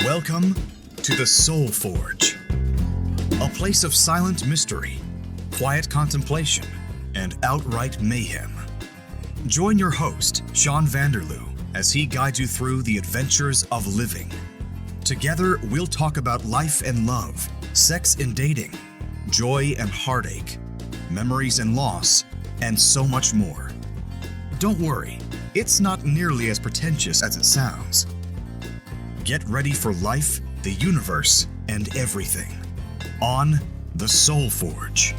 Welcome to the Soul Forge, a place of silent mystery, quiet contemplation, and outright mayhem. Join your host, Sean Vanderloo, as he guides you through the adventures of living. Together, we'll talk about life and love, sex and dating, joy and heartache, memories and loss, and so much more. Don't worry, it's not nearly as pretentious as it sounds. Get ready for life, the universe, and everything on the Soul Forge.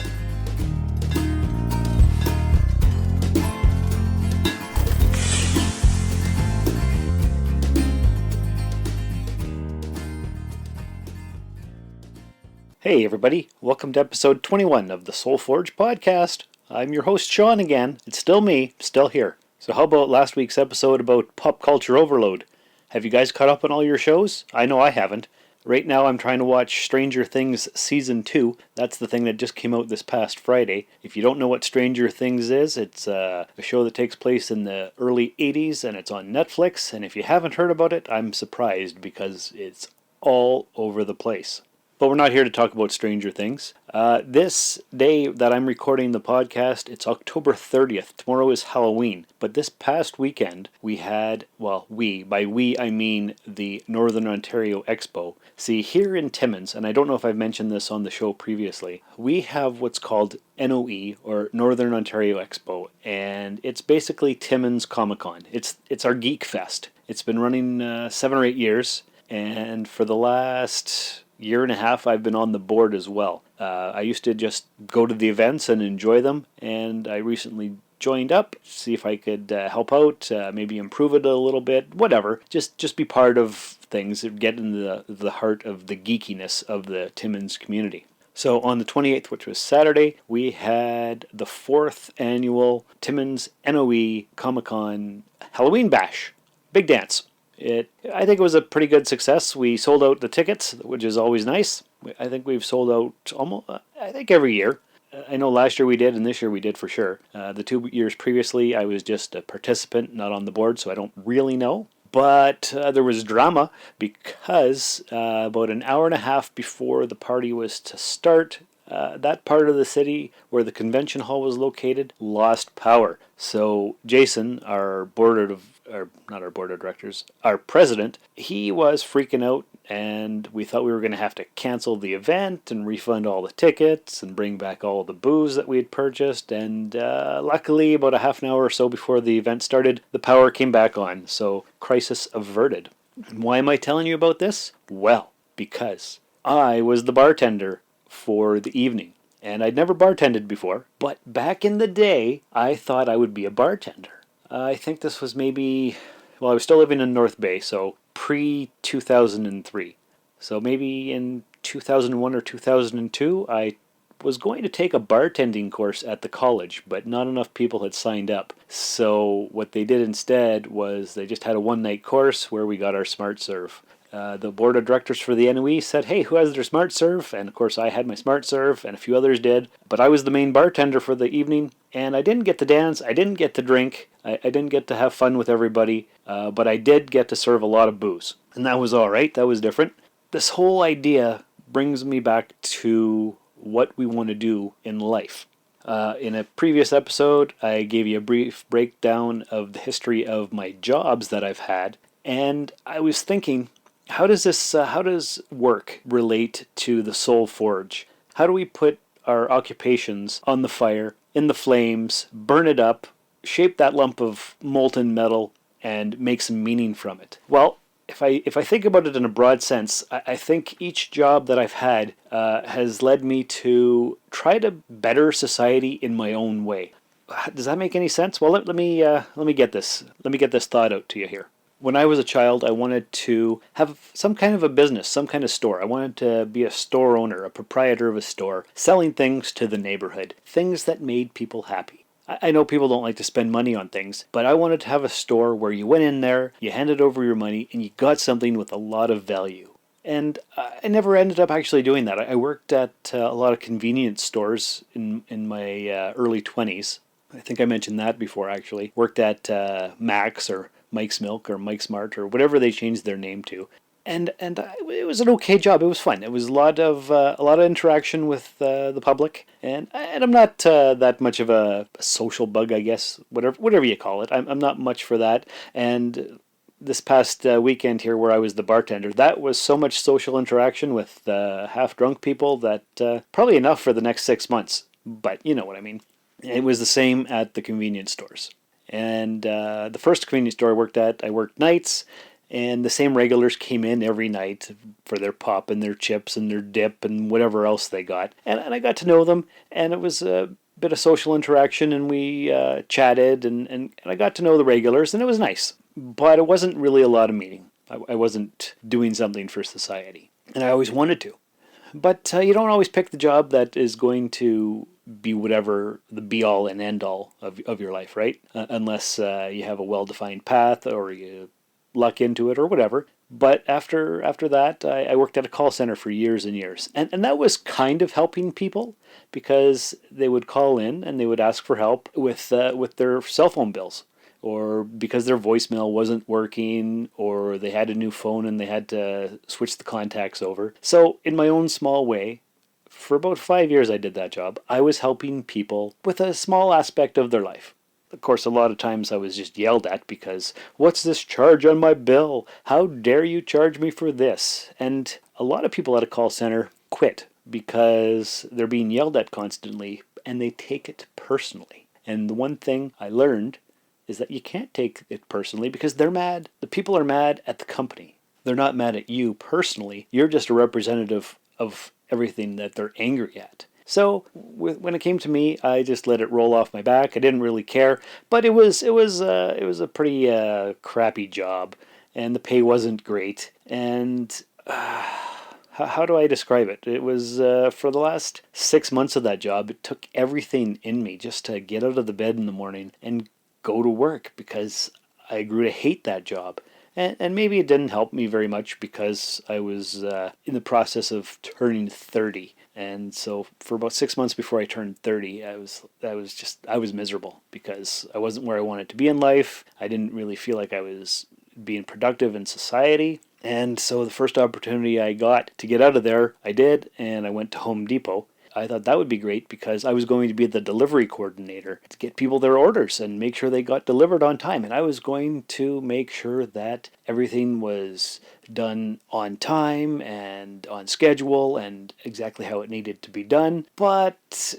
Hey everybody, welcome to episode 21 of the Soul Forge podcast. I'm your host Sean again. It's still me, still here. So how about last week's episode about pop culture overload? Have you guys caught up on all your shows? I know I haven't. Right now I'm trying to watch Stranger Things Season 2. That's the thing that just came out this past Friday. If you don't know what Stranger Things is, it's a show that takes place in the early 80s and it's on Netflix. And if you haven't heard about it, I'm surprised because it's all over the place. But we're not here to talk about Stranger Things. This day that I'm recording the podcast, it's October 30th. Tomorrow is Halloween. But this past weekend, we had, by we I mean the Northern Ontario Expo. See, here in Timmins, and I don't know if I've mentioned this on the show previously, we have what's called NOE, or Northern Ontario Expo. And it's basically Timmins Comic Con. It's our Geek Fest. It's been running 7 or 8 years. And for the last year and a half I've been on the board as well. I used to just go to the events and enjoy them, and I recently joined up, see if I could help out, maybe improve it a little bit, whatever. Just be part of things, get into the heart of the geekiness of the Timmins community. So on the 28th, which was Saturday, we had the 4th annual Timmins NOE Comic-Con Halloween Bash. Big dance. I think it was a pretty good success. We sold out the tickets, which is always nice. I think we've sold out almost, every year. I know last year we did, and this year we did for sure. The 2 years previously, I was just a participant, not on the board, so I don't really know. But there was drama because about an hour and a half before the party was to start, that part of the city where the convention hall was located lost power. So Jason, our president, he was freaking out, and we thought we were going to have to cancel the event and refund all the tickets and bring back all the booze that we had purchased. And luckily, about a half an hour or so before the event started, the power came back on. So crisis averted. And why am I telling you about this? Well, because I was the bartender for the evening. And I'd never bartended before, but back in the day, I thought I would be a bartender. I think this was I was still living in North Bay, so pre-2003. So maybe in 2001 or 2002, I was going to take a bartending course at the college, but not enough people had signed up. So what they did instead was they just had a one-night course where we got our Smart Serve. The board of directors for the NOE said, hey, who has their Smart Serve? And of course I had my Smart Serve, and a few others did. But I was the main bartender for the evening, and I didn't get to dance, I didn't get to drink, I didn't get to have fun with everybody, but I did get to serve a lot of booze. And that was all right, that was different. This whole idea brings me back to what we want to do in life. In a previous episode, I gave you a brief breakdown of the history of my jobs that I've had, and I was thinking, how does work relate to the Soul Forge? How do we put our occupations on the fire, in the flames, burn it up, shape that lump of molten metal, and make some meaning from it? Well, if I think about it in a broad sense, I think each job that I've had has led me to try to better society in my own way. Does that make any sense? Well, let me get this thought out to you here. When I was a child, I wanted to have some kind of a business, some kind of store. I wanted to be a store owner, a proprietor of a store, selling things to the neighborhood, things that made people happy. I know people don't like to spend money on things, but I wanted to have a store where you went in there, you handed over your money, and you got something with a lot of value. And I never ended up actually doing that. I worked at a lot of convenience stores in my early 20s. I think I mentioned that before, actually. Worked at Mac's or Mike's Milk or Mike's Mart or whatever they changed their name to. It was an okay job. It was fun. It was a lot of interaction with the public, and I'm not that much of a social bug, I guess, whatever you call it. I'm not much for that. And this past weekend here, where I was the bartender, that was so much social interaction with half drunk people that probably enough for the next 6 months. But you know what I mean. It was the same at the convenience stores. And the first convenience store I worked at, I worked nights, and the same regulars came in every night for their pop and their chips and their dip and whatever else they got. And I got to know them, and it was a bit of social interaction, and we chatted, and I got to know the regulars, and it was nice. But it wasn't really a lot of meeting. I wasn't doing something for society, and I always wanted to. But you don't always pick the job that is going to be whatever the be all and end all of your life, right? Unless you have a well defined path or you luck into it or whatever. But after that, I worked at a call center for years and years. And that was kind of helping people because they would call in and they would ask for help with their cell phone bills, or because their voicemail wasn't working, or they had a new phone and they had to switch the contacts over. So in my own small way, for about 5 years I did that job. I was helping people with a small aspect of their life. Of course, a lot of times I was just yelled at because, what's this charge on my bill? How dare you charge me for this? And a lot of people at a call center quit because they're being yelled at constantly and they take it personally. And the one thing I learned is that you can't take it personally because they're mad. The people are mad at the company. They're not mad at you personally. You're just a representative of everything that they're angry at. So when it came to me, I just let it roll off my back. I didn't really care, but it was a pretty crappy job, and the pay wasn't great. And how do I describe it? It was for the last 6 months of that job. It took everything in me just to get out of the bed in the morning and go to work because I grew to hate that job. And maybe it didn't help me very much because I was in the process of turning 30. And so for about 6 months before I turned 30, I was miserable because I wasn't where I wanted to be in life. I didn't really feel like I was being productive in society. And so the first opportunity I got to get out of there, I did, and I went to Home Depot. I thought that would be great because I was going to be the delivery coordinator to get people their orders and make sure they got delivered on time. And I was going to make sure that everything was done on time and on schedule and exactly how it needed to be done. But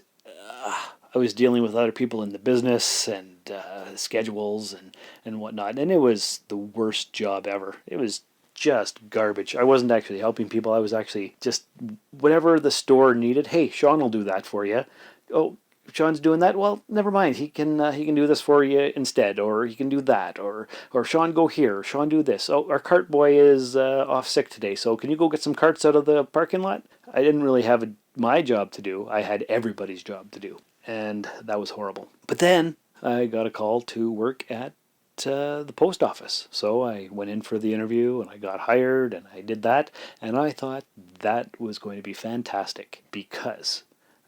I was dealing with other people in the business and schedules and whatnot. And it was the worst job ever. It was just garbage. I wasn't actually helping people. I was actually just whatever the store needed. Hey, Sean will do that for you. Oh, Sean's doing that. Well, never mind. He can do this for you instead, or he can do that, or Sean go here. Sean do this. Oh, our cart boy is off sick today. So can you go get some carts out of the parking lot? I didn't really have my job to do. I had everybody's job to do, and that was horrible. But then I got a call to work at the post office. So I went in for the interview and I got hired and I did that. And I thought that was going to be fantastic because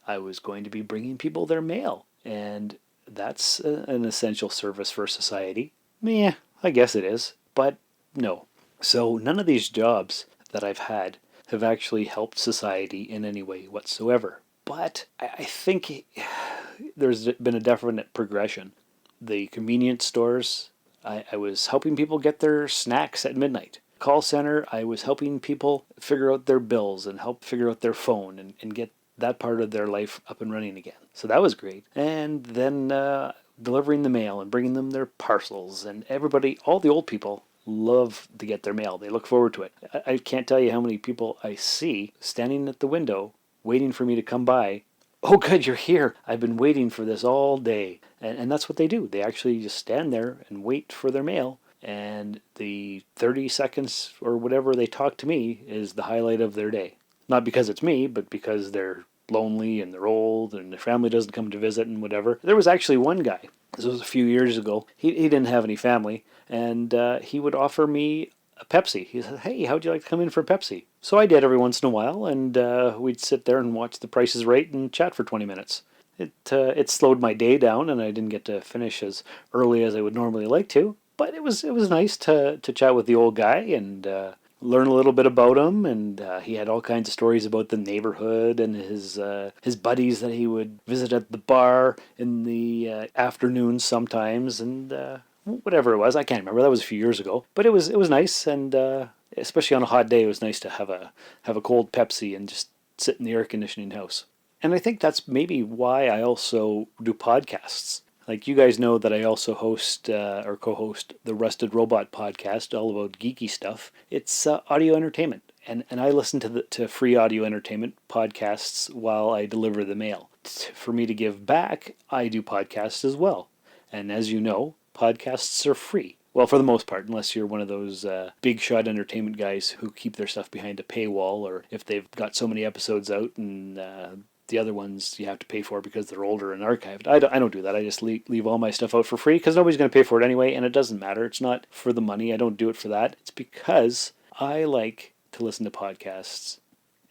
I was going to be bringing people their mail. And that's an essential service for society. Yeah, I guess it is. But no. So none of these jobs that I've had have actually helped society in any way whatsoever. But I think there's been a definite progression. The convenience stores, I was helping people get their snacks at midnight. Call center, I was helping people figure out their bills and help figure out their phone and get that part of their life up and running again. So that was great. And then delivering the mail and bringing them their parcels. And everybody, all the old people, love to get their mail. They look forward to it. I can't tell you how many people I see standing at the window waiting for me to come by. Oh, good, you're here. I've been waiting for this all day. And that's what they do. They actually just stand there and wait for their mail. And the 30 seconds or whatever they talk to me is the highlight of their day. Not because it's me, but because they're lonely and they're old and their family doesn't come to visit and whatever. There was actually one guy, this was a few years ago, he didn't have any family, and he would offer me a Pepsi. He said, hey, how'd you like to come in for a Pepsi? So I did every once in a while, and we'd sit there and watch The Price is Right and chat for 20 minutes. It slowed my day down, and I didn't get to finish as early as I would normally like to, but it was nice to chat with the old guy and learn a little bit about him, and he had all kinds of stories about the neighborhood and his buddies that he would visit at the bar in the afternoons sometimes, and whatever it was, I can't remember. That was a few years ago, but it was nice, and especially on a hot day, it was nice to have a cold Pepsi and just sit in the air conditioning house. And I think that's maybe why I also do podcasts. Like, you guys know that I also host or co-host the Rusted Robot podcast, all about geeky stuff. It's audio entertainment, and I listen to free audio entertainment podcasts while I deliver the mail. For me to give back, I do podcasts as well. And as you know, podcasts are free. Well, for the most part, unless you're one of those big shot entertainment guys who keep their stuff behind a paywall, or if they've got so many episodes out and the other ones you have to pay for because they're older and archived. I don't do that. I just leave all my stuff out for free because nobody's going to pay for it anyway, and it doesn't matter. It's not for the money. I don't do it for that. It's because I like to listen to podcasts,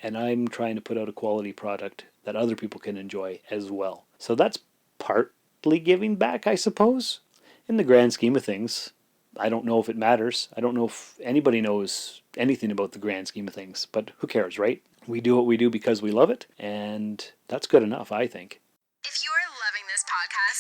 and I'm trying to put out a quality product that other people can enjoy as well. So that's partly giving back, I suppose. In the grand scheme of things, I don't know if it matters. I don't know if anybody knows anything about the grand scheme of things, but who cares, right? We do what we do because we love it, and that's good enough, I think. If you are loving this podcast,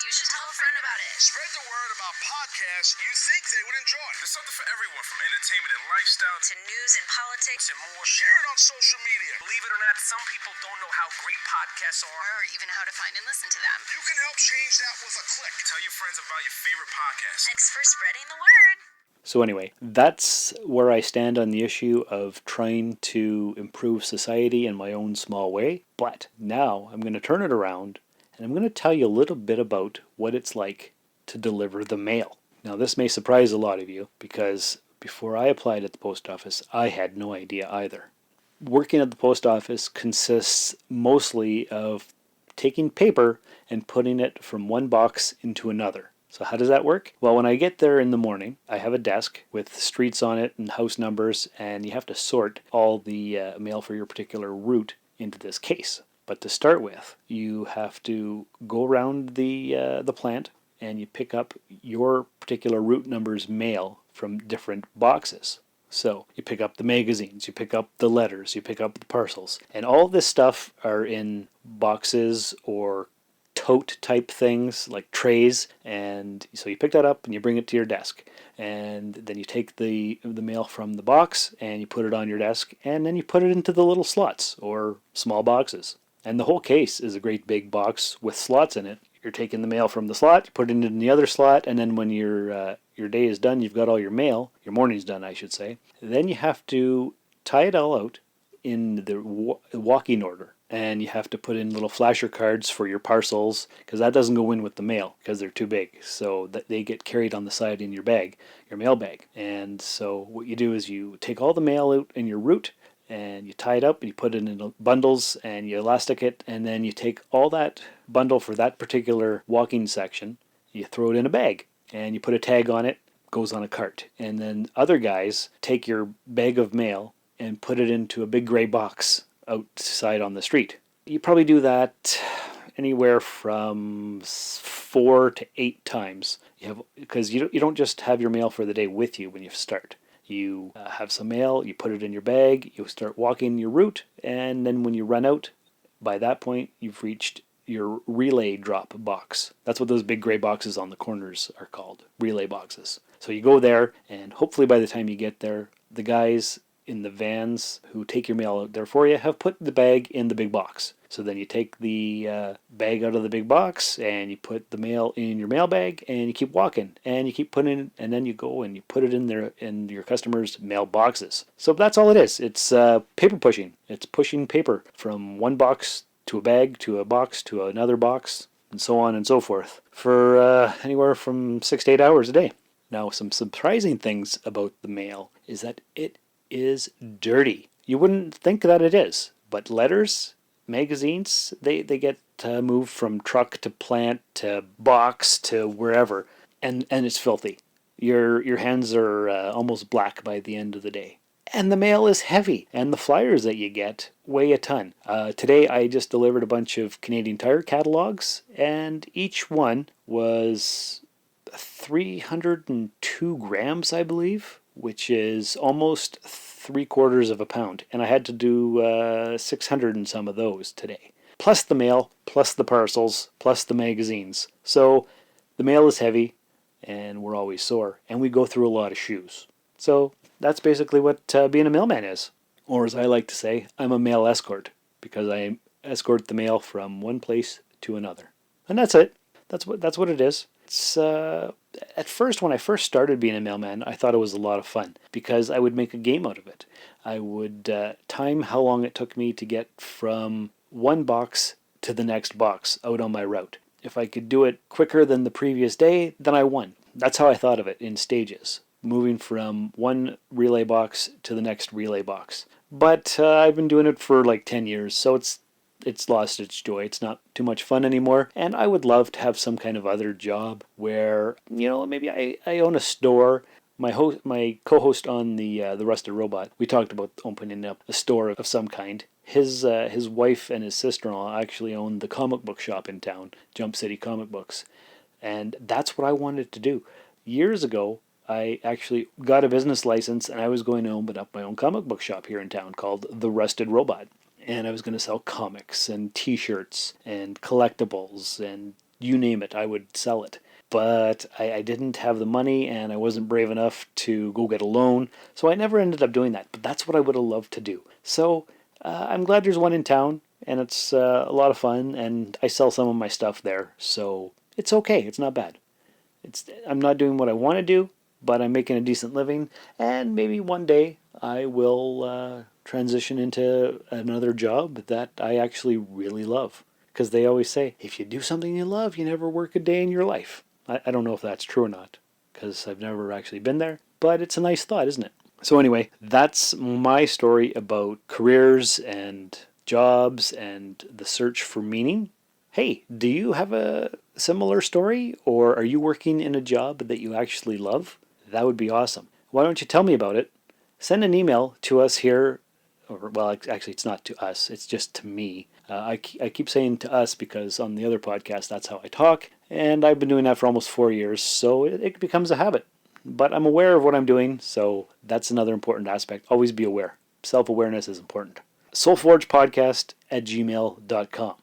you should tell a friend about it. Spread the word about podcasts you think they would enjoy. There's something for everyone, from entertainment and lifestyle To news and politics and more. Share it on social media. Believe it or not, some people don't know how great podcasts are. or even how to find and listen to them. You can help change that with a click. Tell your friends about your favorite podcast. Thanks for spreading the word. So anyway, that's where I stand on the issue of trying to improve society in my own small way. But now I'm going to turn it around, and I'm going to tell you a little bit about what it's like to deliver the mail. Now, this may surprise a lot of you, because before I applied at the post office, I had no idea either. Working at the post office consists mostly of taking paper and putting it from one box into another. So how does that work? Well, when I get there in the morning, I have a desk with streets on it and house numbers, and you have to sort all the mail for your particular route into this case. But to start with, you have to go around the plant, and you pick up your particular route number's mail from different boxes. So you pick up the magazines, you pick up the letters, you pick up the parcels, and all this stuff are in boxes or tote type things like trays, and so you pick that up and you bring it to your desk, and then you take the mail from the box and you put it on your desk, and then you put it into the little slots or small boxes, and the whole case is a great big box with slots in it. You're taking the mail from the slot, you put it in the other slot, and then when your day is done, you've got all your mail, your morning's done, I should say, then you have to tie it all out in the walking order. And you have to put in little flasher cards for your parcels, because that doesn't go in with the mail because they're too big. So that they get carried on the side in your bag, your mail bag. And so what you do is you take all the mail out in your route, and you tie it up and you put it in bundles and you elastic it, and then you take all that bundle for that particular walking section, you throw it in a bag, and you put a tag on it, goes on a cart. And then other guys take your bag of mail and put it into a big gray box outside on the street. You probably do that anywhere from 4 to 8 times. Because you don't just have your mail for the day with you when you start. You have some mail, you put it in your bag, you start walking your route, and then when you run out, by that point you've reached your relay drop box. That's what those big gray boxes on the corners are called, relay boxes. So you go there, and hopefully by the time you get there, the guys in the vans who take your mail out there for you have put the bag in the big box. So then you take the bag out of the big box and you put the mail in your mail bag, and you keep walking and you keep putting it, and then you go and you put it in your customers' mail boxes. So that's all it is. It's paper pushing. It's pushing paper from one box to a bag to a box to another box, and so on and so forth, for anywhere from 6 to 8 hours a day. Now, some surprising things about the mail is that it is dirty. You wouldn't think that it is, but letters, magazines, they get moved from truck to plant to box to wherever, and it's filthy. Your hands are almost black by the end of the day. And the mail is heavy, and the flyers that you get weigh a ton. Today I just delivered a bunch of Canadian Tire catalogs, and each one was 302 grams, I believe, which is almost 3/4 of a pound. And I had to do 600 and some of those today. Plus the mail, plus the parcels, plus the magazines. So the mail is heavy, and we're always sore. And we go through a lot of shoes. So that's basically what being a mailman is. Or as I like to say, I'm a mail escort, because I escort the mail from one place to another. And that's it. That's what it is. It's at first, when I first started being a mailman, I thought it was a lot of fun because I would make a game out of it. I would time how long it took me to get from one box to the next box out on my route. If I could do it quicker than the previous day, then I won. That's how I thought of it, in stages, moving from one relay box to the next relay box. But I've been doing it for like 10 years, so it's lost its joy. It's not too much fun anymore, and I would love to have some kind of other job where, maybe I own a store. My co-host on the Rusted Robot, we talked about opening up a store of some kind. His wife and his sister-in-law actually own the comic book shop in town, Jump City Comic Books, and that's what I wanted to do. Years ago, I actually got a business license, and I was going to open up my own comic book shop here in town called The Rusted Robot. And I was going to sell comics and t-shirts and collectibles and you name it, I would sell it. But I didn't have the money, and I wasn't brave enough to go get a loan, so I never ended up doing that. But that's what I would have loved to do. So I'm glad there's one in town, and it's a lot of fun, and I sell some of my stuff there. So it's okay. It's not bad. I'm not doing what I want to do, but I'm making a decent living, and maybe one day I will transition into another job that I actually really love. Because they always say, if you do something you love, you never work a day in your life. I don't know if that's true or not, because I've never actually been there, but it's a nice thought, isn't it? So anyway, that's my story about careers and jobs and the search for meaning. Hey, do you have a similar story, or are you working in a job that you actually love? That would be awesome. Why don't you tell me about it? Send an email to us here, or, well, actually it's not to us, it's just to me. I keep saying to us because on the other podcast that's how I talk, and I've been doing that for almost 4 years, so it becomes a habit. But I'm aware of what I'm doing, so that's another important aspect. Always be aware. Self-awareness is important. soulforgepodcast@gmail.com.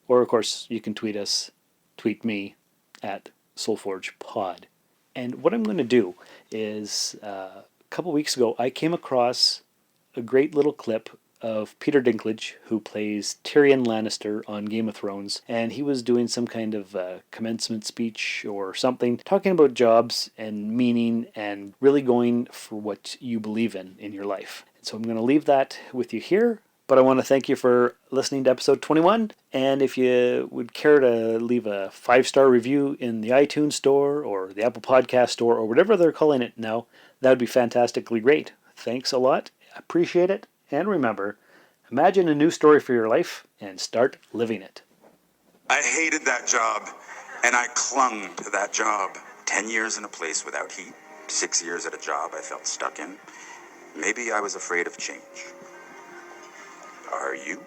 Or, of course, you can tweet me at soulforgepod. And what I'm going to do is, a couple weeks ago, I came across a great little clip of Peter Dinklage, who plays Tyrion Lannister on Game of Thrones, and he was doing some kind of commencement speech or something, talking about jobs and meaning and really going for what you believe in your life. So I'm going to leave that with you here, but I want to thank you for listening to episode 21, and if you would care to leave a 5-star review in the iTunes store or the Apple Podcast store or whatever they're calling it now, that would be fantastically great. Thanks a lot. Appreciate it. And remember, imagine a new story for your life and start living it. I hated that job, and I clung to that job. 10 years in a place without heat, 6 years at a job I felt stuck in. Maybe I was afraid of change. Are you?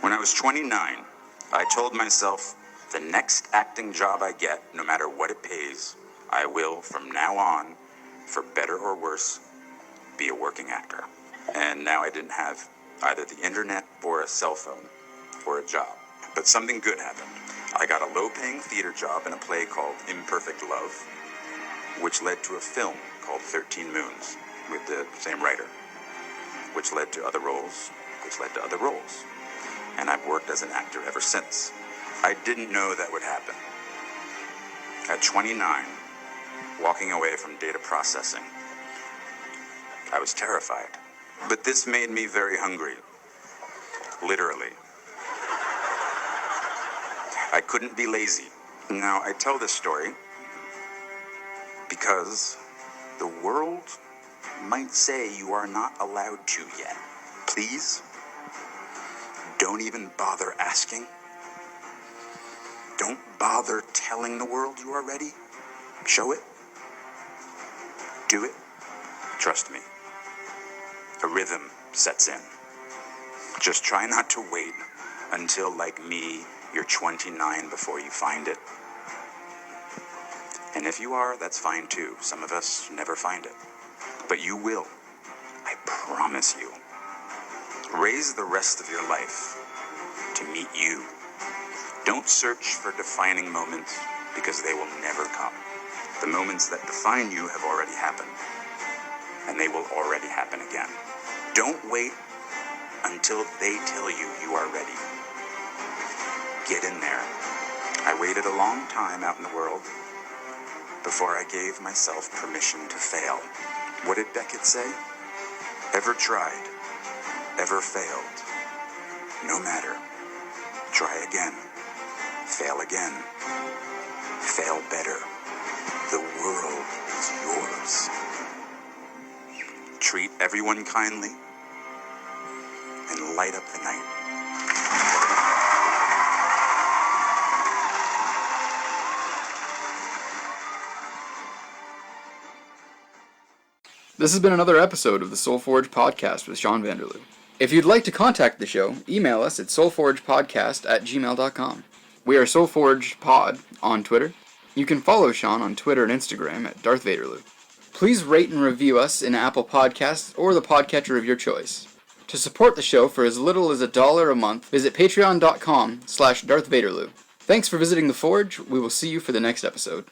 When I was 29, I told myself, the next acting job I get, no matter what it pays, I will, from now on, for better or worse, be a working actor. And now I didn't have either the internet or a cell phone or a job. But something good happened. I got a low-paying theater job in a play called Imperfect Love, which led to a film called 13 Moons with the same writer, which led to other roles, which led to other roles. And I've worked as an actor ever since. I didn't know that would happen. At 29, walking away from data processing, I was terrified. But this made me very hungry. Literally. I couldn't be lazy. Now, I tell this story because the world might say you are not allowed to yet. Please, don't even bother asking. Don't bother telling the world you are ready. Show it. Do it. Trust me. A rhythm sets in. Just try not to wait until, like me, you're 29 before you find it. And if you are, that's fine too. Some of us never find it. But you will. I promise you. Raise the rest of your life to meet you. Don't search for defining moments, because they will never come. The moments that define you have already happened, and they will already happen again. Don't wait until they tell you you are ready. Get in there. I waited a long time out in the world before I gave myself permission to fail. What did Beckett say? Ever tried, ever failed. No matter. Try again. Fail again. Fail better. The world is yours. Treat everyone kindly and light up the night. This has been another episode of the Soul Forge Podcast with Sean Vanderloo. If you'd like to contact the show, email us at soulforgepodcast@gmail.com. We are SoulForgePod on Twitter. You can follow Sean on Twitter and Instagram at Darth Vaderloo. Please rate and review us in Apple Podcasts or the podcatcher of your choice. To support the show for as little as $1 a month, visit patreon.com/Darth Vaderloo. Thanks for visiting the Forge. We will see you for the next episode.